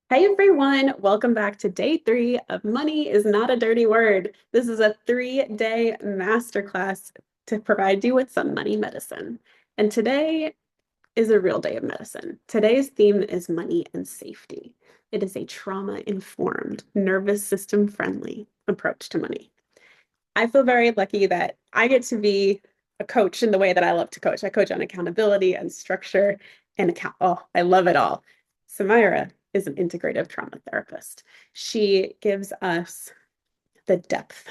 Hey everyone, welcome back to day 3 of Money is Not a Dirty Word. This is a 3-day masterclass to provide you with some money medicine. And today is a real day of medicine. Today's theme is money and safety. It is a trauma-informed, nervous system friendly approach to money. I feel very lucky that I get to be a coach in the way that I love to coach. I coach on accountability and structure and account. Oh, I love it all. Samira is an integrative trauma therapist. She gives us the depth,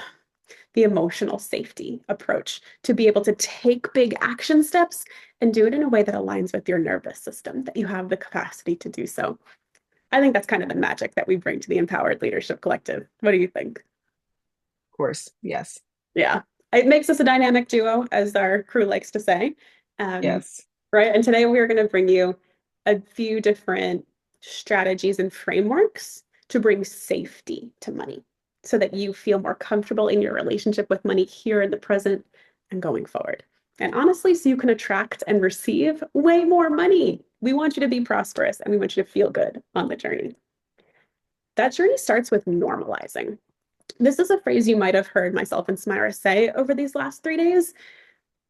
the emotional safety approach to be able to take big action steps and do it in a way that aligns with your nervous system, that you have the capacity to do so. I think that's kind of the magic that we bring to the Empowered Leadership Collective. What do you think? Course. Yes. Yeah, it makes us a dynamic duo, as our crew likes to say. Um, Yes. right. And today we're going to bring you a few different strategies and frameworks to bring safety to money so that you feel more comfortable in your relationship with money here in the present and going forward. And honestly, so you can attract and receive way more money. We want you to be prosperous and we want you to feel good on the journey. That journey starts with normalizing. This is a phrase you might have heard myself and Smyra say over these last 3 days.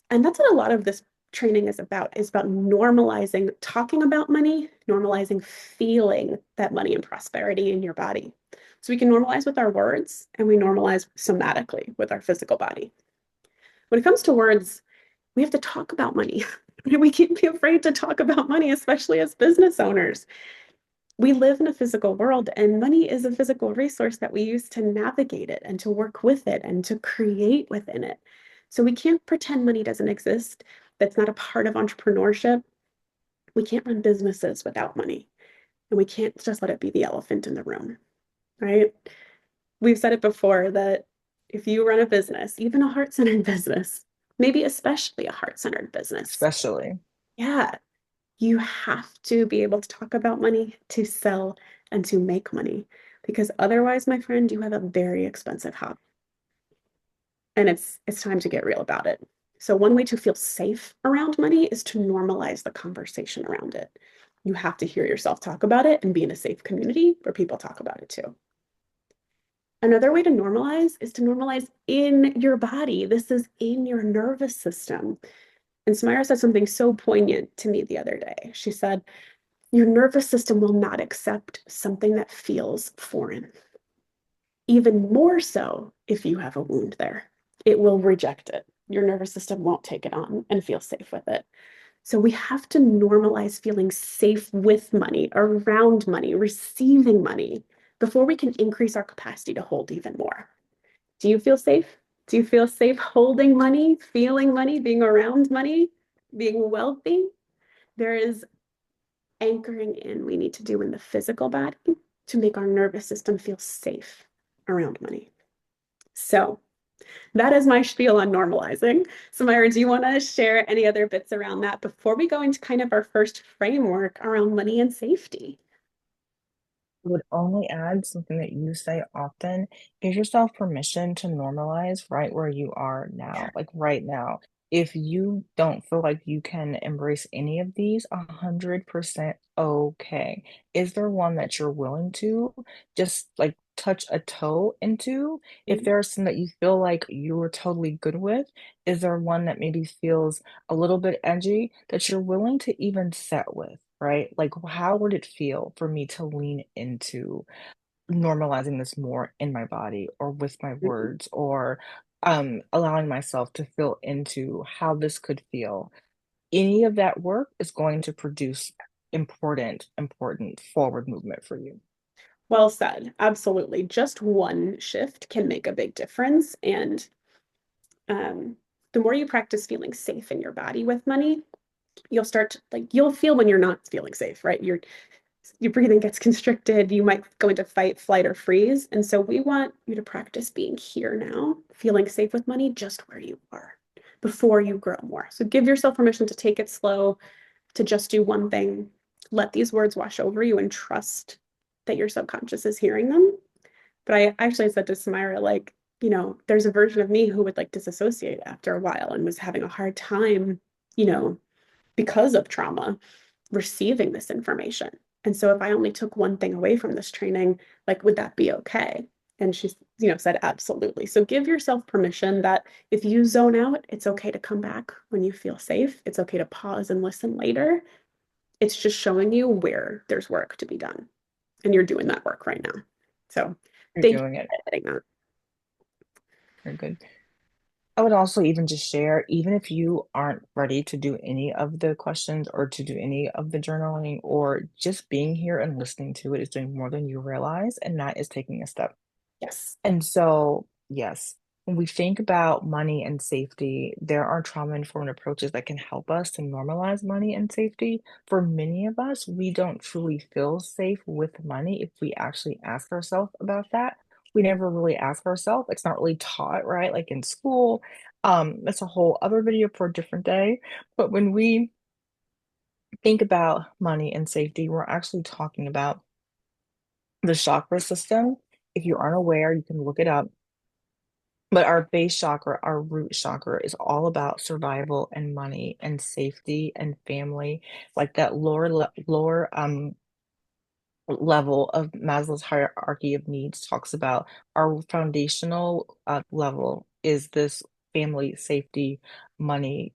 And that's what a lot of this training is about normalizing talking about money, normalizing feeling that money and prosperity in your body. So we can normalize with our words and we normalize somatically with our physical body. When it comes to words, we have to talk about money. We can't be afraid to talk about money, especially as business owners. We live in a physical world, and money is a physical resource that we use to navigate it and to work with it and to create within it. So we can't pretend money doesn't exist. That's not a part of entrepreneurship. We can't run businesses without money, and we can't just let it be the elephant in the room, right? We've said it before that if you run a business, even a heart-centered business, maybe especially a heart-centered business, Especially. yeah, you have to be able to talk about money to sell and to make money because otherwise, my friend, you have a very expensive hobby and it's time to get real about it. So one way to feel safe around money is to normalize the conversation around it. You have to hear yourself talk about it and be in a safe community where people talk about it too. Another way to normalize is to normalize in your body. This is in your nervous system. And Samira said something so poignant to me the other day. She said, your nervous system will not accept something that feels foreign. Even more so if you have a wound there. It will reject it. Your nervous system won't take it on and feel safe with it. So we have to normalize feeling safe with money, around money, receiving money before we can increase our capacity to hold even more. Do you feel safe? Do you feel safe holding money, feeling money, being around money, being wealthy? There is anchoring in we need to do in the physical body to make our nervous system feel safe around money. So that is my spiel on normalizing. So, Myra, do you want to share any other bits around that before we go into kind of our first framework around money and safety? I would only add something that you say often. Give yourself permission to normalize right where you are Yeah. now, like right now. If you don't feel like you can embrace any of these, 100% okay. Is there one that you're willing to just like touch a toe into? If there's some that you feel like you're totally good with, is there one that maybe feels a little bit edgy that you're willing to even set with? Right? Like, how would it feel for me to lean into normalizing this more in my body or with my words or allowing myself to feel into how this could feel? Any of that work is going to produce important forward movement for you. Well said. Absolutely. Just one shift can make a big difference. And um, the more you practice feeling safe in your body with money, you'll start to, like you'll feel when you're not feeling safe, right? Your breathing gets constricted, you might go into fight, flight, or freeze. And so we want you to practice being here now, feeling safe with money just where you are before you grow more. So give yourself permission to take it slow, to just do one thing. Let these words wash over you and trust that your subconscious is hearing them. But I actually said to Samira, like, there's a version of me who would like disassociate after a while and was having a hard time, you know, because of trauma, receiving this information. And so if I only took one thing away from this training, like, would that be okay? And she, said, absolutely. So give yourself permission that if you zone out, it's okay to come back when you feel safe. It's okay to pause and listen later. It's just showing you where there's work to be done. And you're doing that work right now. So You're thank you doing it. for admitting that. You're good. I would also even just share, even if you aren't ready to do any of the questions or to do any of the journaling, or just being here and listening to it is doing more than you realize, and that is taking a step. Yes. And so, yes, when we think about money and safety, there are trauma-informed approaches that can help us to normalize money and safety. For many of us, we don't truly feel safe with money if we actually ask ourselves about that. We never really ask ourselves. It's not really taught, right? Like in school. That's a whole other video for a different day. But when we think about money and safety, we're actually talking about the chakra system. If you aren't aware, you can look it up. But our base chakra, our root chakra, is all about survival and money and safety and family, like that lower level of Maslow's hierarchy of needs talks about our foundational level is this family, safety, money,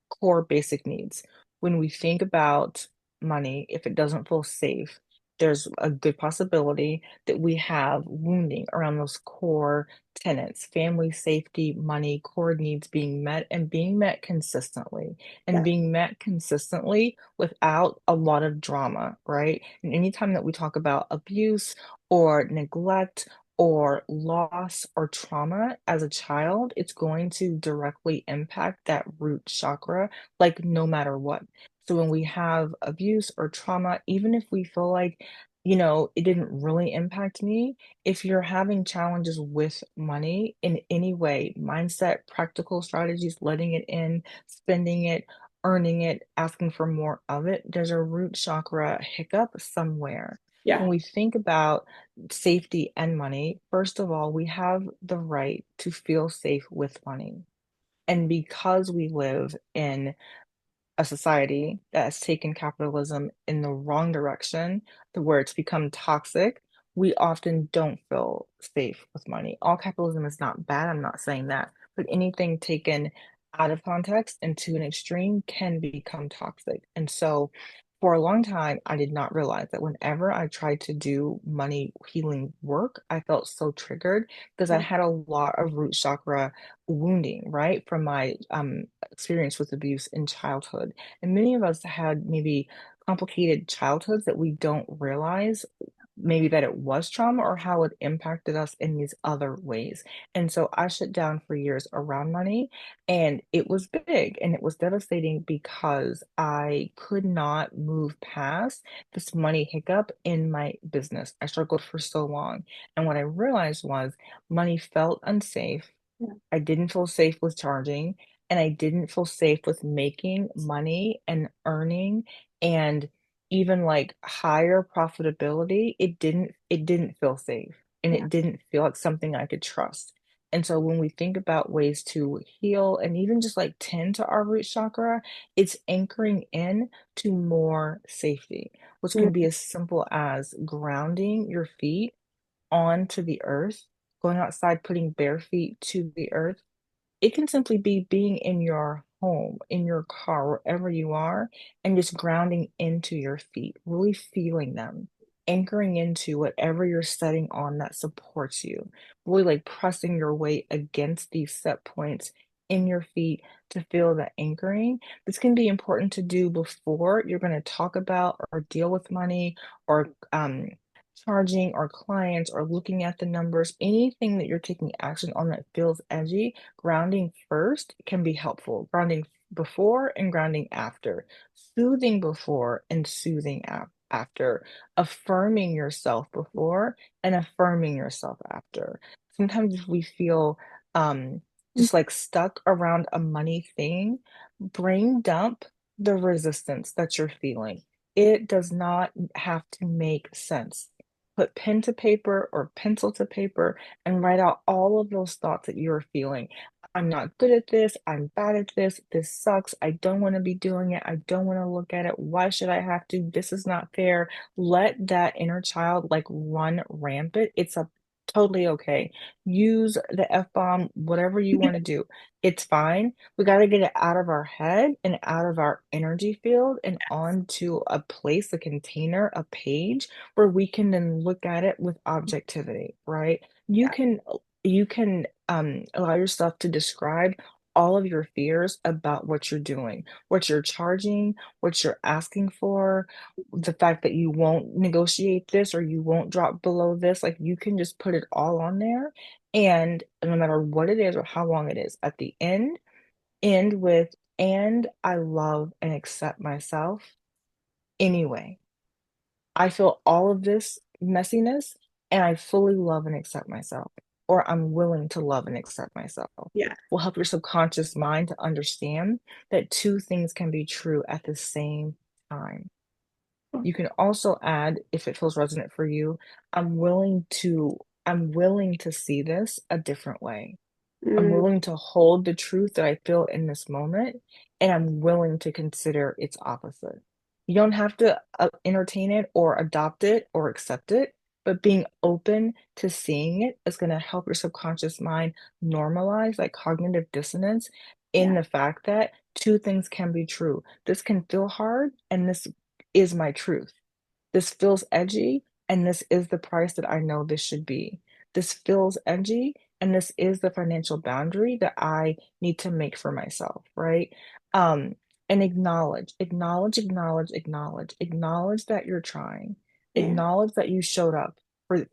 core basic needs. When we think about money, if it doesn't feel safe, there's a good possibility that we have wounding around those core tenets, family, safety, money, core needs being met and being met consistently and Yeah. being met consistently without a lot of drama, right? And anytime that we talk about abuse or neglect or loss or trauma as a child, it's going to directly impact that root chakra, like no matter what. So when we have abuse or trauma, even if we feel like, it didn't really impact me, if you're having challenges with money in any way, mindset, practical strategies, letting it in, spending it, earning it, asking for more of it, there's a root chakra hiccup somewhere. Yeah. When we think about safety and money, first of all, we have the right to feel safe with money. And because we live in a society that has taken capitalism in the wrong direction, to where it's become toxic, we often don't feel safe with money. All capitalism is not bad, I'm not saying that, but anything taken out of context and to an extreme can become toxic. And so for a long time, I did not realize that whenever I tried to do money healing work, I felt so triggered because I Yeah. had a lot of root chakra wounding, right, from my experience with abuse in childhood. And many of us had maybe complicated childhoods that we don't realize maybe that it was trauma or how it impacted us in these other ways. And so I shut down for years around money, and it was big and it was devastating because I could not move past this money hiccup in my business. I struggled for so long. And what I realized was money felt unsafe. Yeah. I didn't feel safe with charging, and I didn't feel safe with making money and earning and even like higher profitability. It didn't feel safe, and Yeah. it didn't feel like something I could trust. And so when we think about ways to heal and even just like tend to our root chakra, it's anchoring in to more safety, which can be Mm. as simple as grounding your feet onto the earth, going outside, putting bare feet to the earth. It can simply be being in your home, in your car, wherever you are, and just grounding into your feet, really feeling them, anchoring into whatever you're setting on that supports you, really like pressing your weight against these set points in your feet to feel the anchoring. This can be important to do before you're going to talk about or deal with money or charging or clients or looking at the numbers, anything that you're taking action on that feels edgy. Grounding first can be helpful. Grounding before and grounding after. Soothing before and soothing after. Affirming yourself before and affirming yourself after. Sometimes if we feel just like stuck around a money thing, brain dump the resistance that you're feeling. It does not have to make sense. Put pen to paper or pencil to paper and write out all of those thoughts that you're feeling. I'm not good at this. I'm bad at this. This sucks. I don't want to be doing it. I don't want to look at it. Why should I have to? This is not fair. Let that inner child like run rampant. It's a totally okay. Use the F-bomb, whatever you want to do. It's fine. We got to get it out of our head and out of our energy field and onto a place, a container, a page where we can then look at it with objectivity, right? You Yeah, can you can allow yourself to describe all of your fears about what you're doing, what you're charging, what you're asking for, the fact that you won't negotiate this or you won't drop below this. Like you can just put it all on there. And no matter what it is or how long it is, at the end with, and I love and accept myself anyway. I feel all of this messiness and I fully love and accept myself, or I'm willing to love and accept myself. yeah. Will help your subconscious mind to understand that two things can be true at the same time. You can also add, if it feels resonant for you, I'm willing to I'm willing to see this a different way. I'm Mm, willing to hold the truth that I feel in this moment, and I'm willing to consider its opposite. You don't have to entertain it or adopt it or accept it, but being open to seeing it is going to help your subconscious mind normalize like cognitive dissonance in yeah, the fact that two things can be true. This can feel hard, and this is my truth. This feels edgy, and this is the price that I know this should be. This feels edgy, and this is the financial boundary that I need to make for myself, right? Um, and acknowledge that you're trying. yeah, Acknowledge that you showed up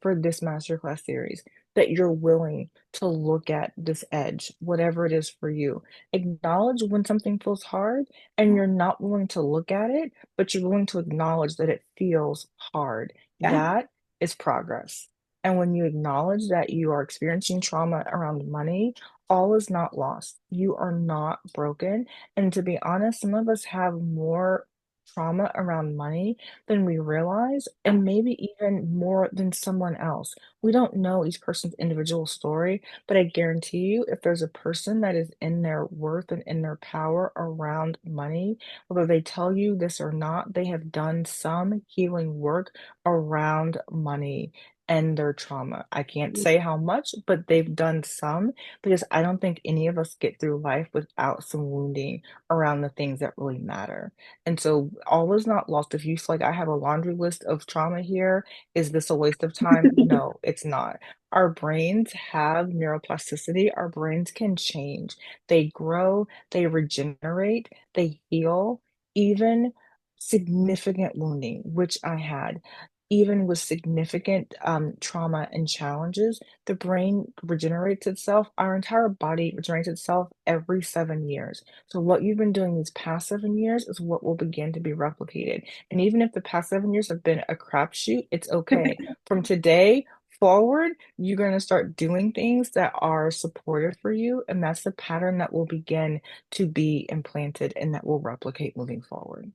for this masterclass series, that you're willing to look at this edge, whatever it is for you. Acknowledge when something feels hard and you're not willing to look at it, but you're willing to acknowledge that it feels hard. yeah, That is progress. And when you acknowledge that you are experiencing trauma around money, all is not lost. You are not broken. And to be honest, some of us have more trauma around money than we realize, yeah, and maybe even more than someone else. We don't know each person's individual story, but I guarantee you, if there's a person that is in their worth and in their power around money, whether they tell you this or not, they have done some healing work around money and their trauma. I can't mm, say how much, but they've done some because I don't think any of us get through life without some wounding around the things that really matter. And so all is not lost. If you feel like I have a laundry list of trauma here, is this a waste of time? No, it's not. Our brains have neuroplasticity. Our brains can change. They grow, they regenerate, they heal, even significant wounding, which I had. Even with significant trauma and challenges, the brain regenerates itself. Our entire body regenerates itself every 7 years. So, what you've been doing these past 7 years is what will begin to be replicated. And even if the past 7 years have been a crapshoot, it's okay. From today forward, you're going to start doing things that are supportive for you. And that's the pattern that will begin to be implanted and that will replicate moving forward.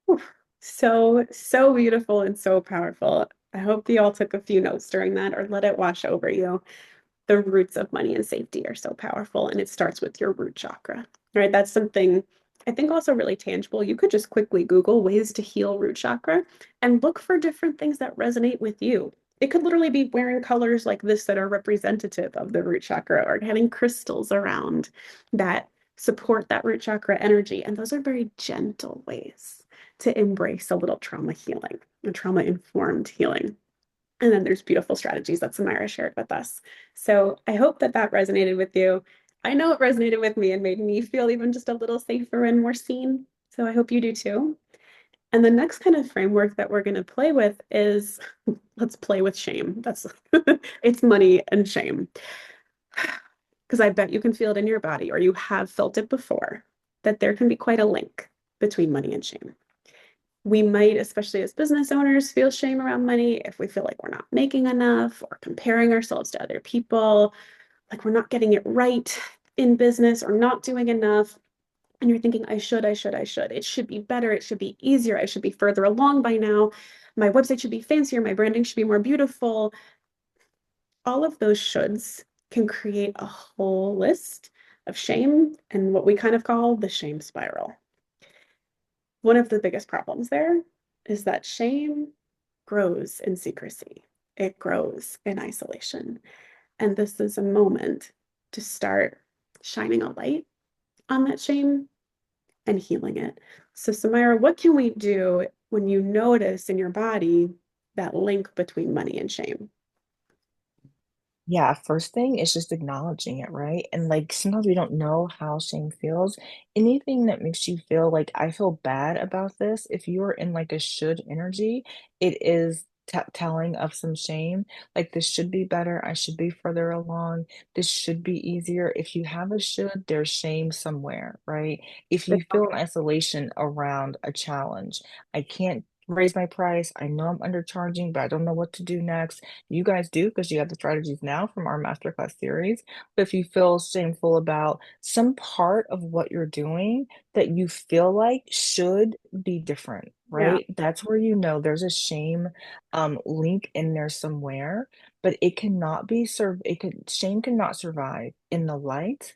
Oof. So, so beautiful and so powerful. I hope you all took a few notes during that or let it wash over you. The roots of money and safety are so powerful, and it starts with your root chakra, right? That's something I think also really tangible. You could just quickly Google ways to heal root chakra and look for different things that resonate with you. It could literally be wearing colors like this that are representative of the root chakra or having crystals around that support that root chakra energy. And those are very gentle ways to embrace a little trauma healing, a trauma informed healing. And then there's beautiful strategies that Samira shared with us. So I hope that that resonated with you. I know it resonated with me and made me feel even just a little safer and more seen. So I hope you do too. And the next kind of framework that we're going to play with is let's play with shame. That's it's money and shame. Because I bet you can feel it in your body or you have felt it before that there can be quite a link between money and shame. We might, especially as business owners, feel shame around money if we feel like we're not making enough or comparing ourselves to other people, like we're not getting it right in business or not doing enough. And you're thinking, I should, I should, I should. It should be better. It should be easier. I should be further along by now. My website should be fancier. My branding should be more beautiful. All of those shoulds can create a whole list of shame and what we kind of call the shame spiral. One of the biggest problems there is that shame grows in secrecy, it grows in isolation. And this is a moment to start shining a light on that shame and healing it. So, Samira, what can we do when you notice in your body that link between money and shame? Yeah, first thing is just acknowledging it, right? And like sometimes we don't know how shame feels. Anything that makes you feel like I feel bad about this, if you're in like a should energy, it is t telling of some shame. Like this should be better. I should be further along. This should be easier. If you have a should, there's shame somewhere, right? If you feel an isolation around a challenge, I can't raise my price. I know I'm undercharging, but I don't know what to do next. You guys do because you have the strategies now from our masterclass series. But if you feel shameful about some part of what you're doing that you feel like should be different, Yeah. right? That's where you know there's a shame link in there somewhere, but it cannot be it could shame cannot survive in the light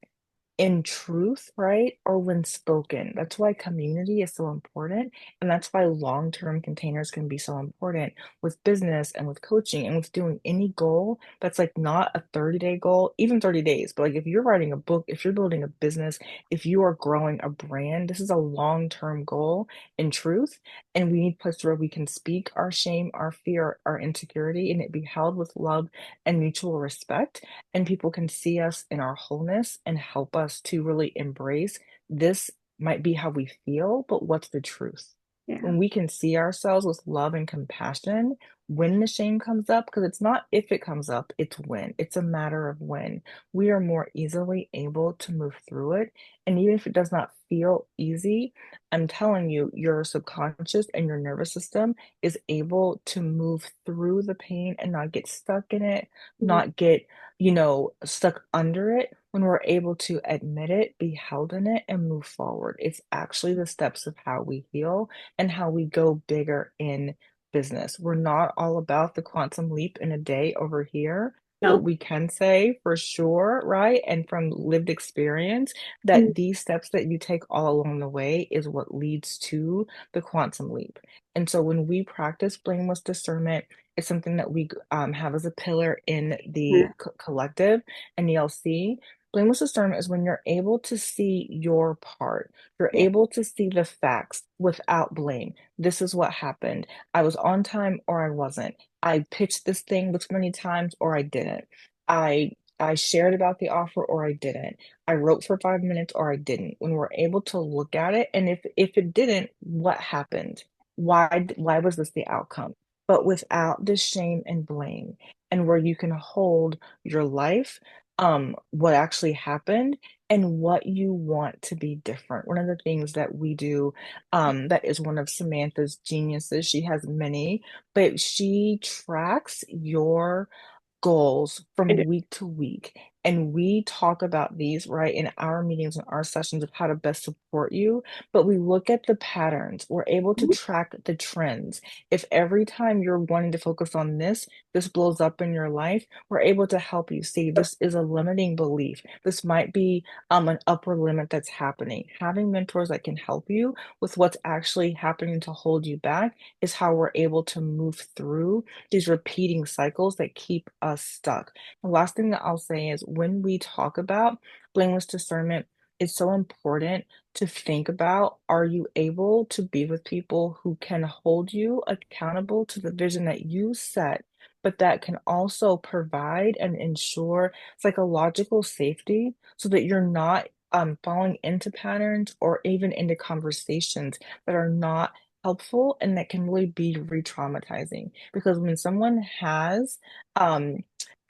in truth, right? Or when spoken. That's why community is so important. And that's why long-term containers can be so important with business and with coaching and with doing any goal that's like not a 30-day goal, even 30 days. But like if you're writing a book, if you're building a business, if you are growing a brand, this is a long-term goal in truth. And we need places where we can speak our shame, our fear, our insecurity, and it be held with love and mutual respect and people can see us in our wholeness and help us to really embrace this might be how we feel, but what's the truth? Yeah. When we can see ourselves with love and compassion, when the shame comes up, because it's not if it comes up, it's when. It's a matter of when. We are more easily able to move through it. And even if it does not feel easy, I'm telling you, your subconscious and your nervous system is able to move through the pain and not get stuck in it, Mhm. not get stuck under it when we're able to admit it, be held in it, and move forward. It's actually the steps of how we heal and how we go bigger in business. We're not all about the quantum leap in a day over here, but No. we can say for sure, right? And from lived experience, Mhm. that these steps that you take all along the way is what leads to the quantum leap. And so when we practice blameless discernment, it's something that we have as a pillar in the collective and ELC. Blameless discernment is when you're able to see your part. You're Yeah. able to see the facts without blame. This is what happened. I was on time or I wasn't. I pitched this thing this many times or I didn't. I shared about the offer or I didn't. I wrote for 5 minutes or I didn't. When we're able to look at it, and if it didn't, what happened? Why was this the outcome? But without the shame and blame, and where you can hold your life, what actually happened and what you want to be different. One of the things that we do, that is one of Samantha's geniuses, she has many, but she tracks your goals I do. from week to week. And we talk about these, right, in our meetings and our sessions of how to best support you. But we look at the patterns. We're able to Mhm. track the trends. If every time you're wanting to focus on this blows up in your life, we're able to help you see this is a limiting belief. This might be an upper limit that's happening. Having mentors that can help you with what's actually happening to hold you back is how we're able to move through these repeating cycles that keep us stuck. The last thing that I'll say is when we talk about blameless discernment, it's so important to think about, are you able to be with people who can hold you accountable to the vision that you set, but that can also provide and ensure psychological safety so that you're not falling into patterns or even into conversations that are not helpful and that can really be re-traumatizing because when someone has um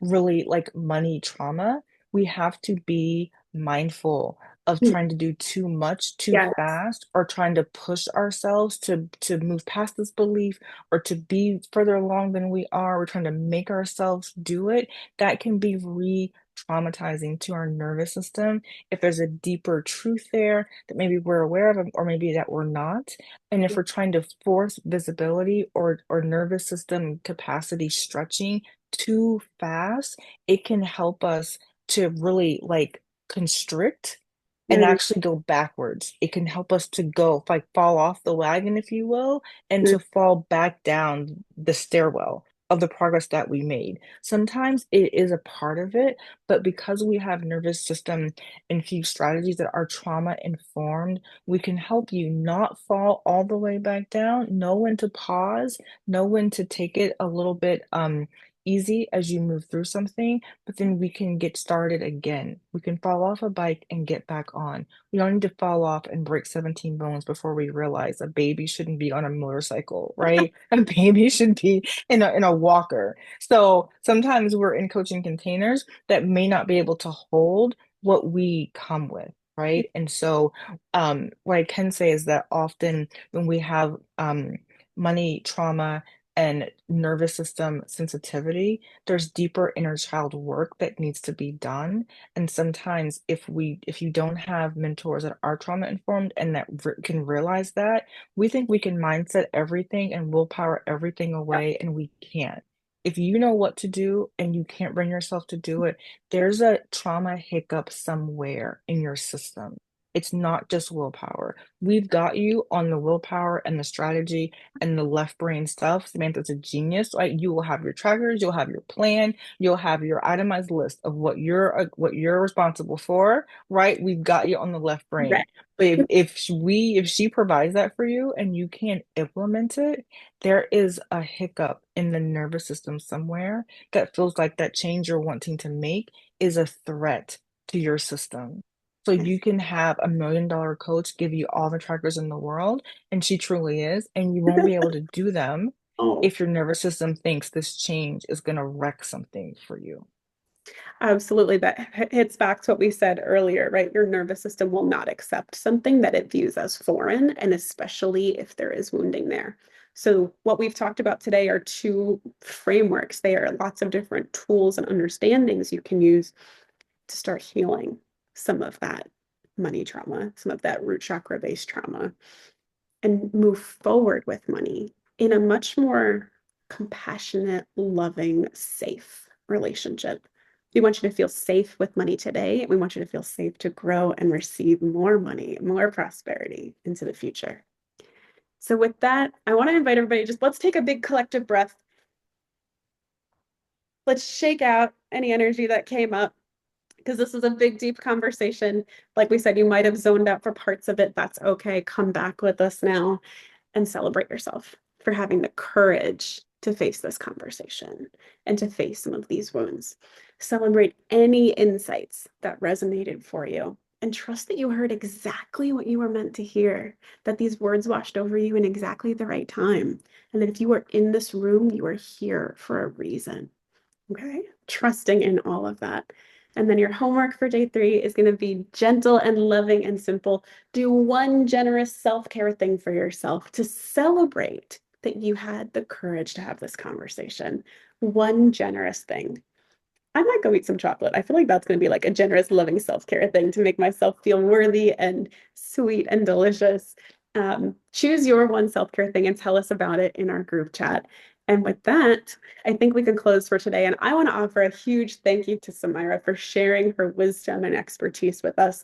really like money trauma, we have to be mindful of Mhm. trying to do too much too Yes. fast or trying to push ourselves to move past this belief or to be further along than we are. We're trying to make ourselves do it. That can be re-traumatizing to our nervous system if there's a deeper truth there that maybe we're aware of or maybe that we're not. And if we're trying to force visibility or nervous system capacity stretching too fast, it can help us to really like constrict and Mm, actually go backwards. It can help us to go, like fall off the wagon, if you will, and mm, to fall back down the stairwell of the progress that we made. Sometimes it is a part of it, but because we have nervous system infused strategies that are trauma informed, we can help you not fall all the way back down, know when to pause, know when to take it a little bit easy as you move through something, but then we can get started again. We can fall off a bike and get back on. We don't need to fall off and break 17 bones before we realize a baby shouldn't be on a motorcycle, right? A baby should be in a walker. So sometimes we're in coaching containers that may not be able to hold what we come with. Right. And so, what I can say is that often when we have money trauma and nervous system sensitivity, there's deeper inner child work that needs to be done. And sometimes if you don't have mentors that are trauma informed and that can realize that, we think we can mindset everything and willpower everything yeah, away, and we can't. If you know what to do and you can't bring yourself to do it, there's a trauma hiccup somewhere in your system. It's not just willpower. We've got you on the willpower and the strategy and the left brain stuff. Samantha's a genius, right? You will have your trackers, you'll have your plan, you'll have your itemized list of what you're responsible for, right? We've got you on the left right. brain. But if she provides that for you and you can't implement it, there is a hiccup in the nervous system somewhere that feels like that change you're wanting to make is a threat to your system. So you can have $1 million coach give you all the trackers in the world, and she truly is, and you won't be able to do them Oh, if your nervous system thinks this change is going to wreck something for you. absolutely. That hits back to what we said earlier, right? Your nervous system will not accept something that it views as foreign, and especially if there is wounding there. So, what we've talked about today are two frameworks. They are lots of different tools and understandings you can use to start healing some of that money trauma, some of that root chakra based trauma, and move forward with money in a much more compassionate, loving, safe relationship. We want you to feel safe with money today. We want you to feel safe to grow and receive more money, more prosperity into the future. So, with that, I want to invite everybody, just let's take a big collective breath. Let's shake out any energy that came up because this is a big, deep conversation. Like we said, you might have zoned out for parts of it. That's okay. Come back with us now and celebrate yourself for having the courage to face this conversation and to face some of these wounds. Celebrate any insights that resonated for you and trust that you heard exactly what you were meant to hear, that these words washed over you in exactly the right time, and that if you are in this room, you are here for a reason. Okay, trusting in all of that. And then your homework for day 3 is going to be gentle and loving and simple. Do one generous self-care thing for yourself to celebrate that you had the courage to have this conversation. One generous thing. I might go eat some chocolate. I feel like that's going to be like a generous, loving self-care thing to make myself feel worthy and sweet and delicious. Choose your one self-care thing and tell us about it in our group chat. And with that, I think we can close for today. And I want to offer a huge thank you to Samira for sharing her wisdom and expertise with us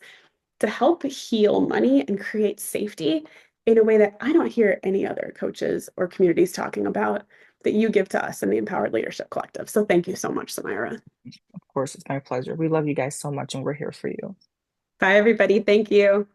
to help heal money and create safety in a way that I don't hear any other coaches or communities talking about that you give to us in the Empowered Leadership Collective. So thank you so much, Samira. Of course, it's my pleasure. We love you guys so much, and we're here for you. Bye, everybody. Thank you.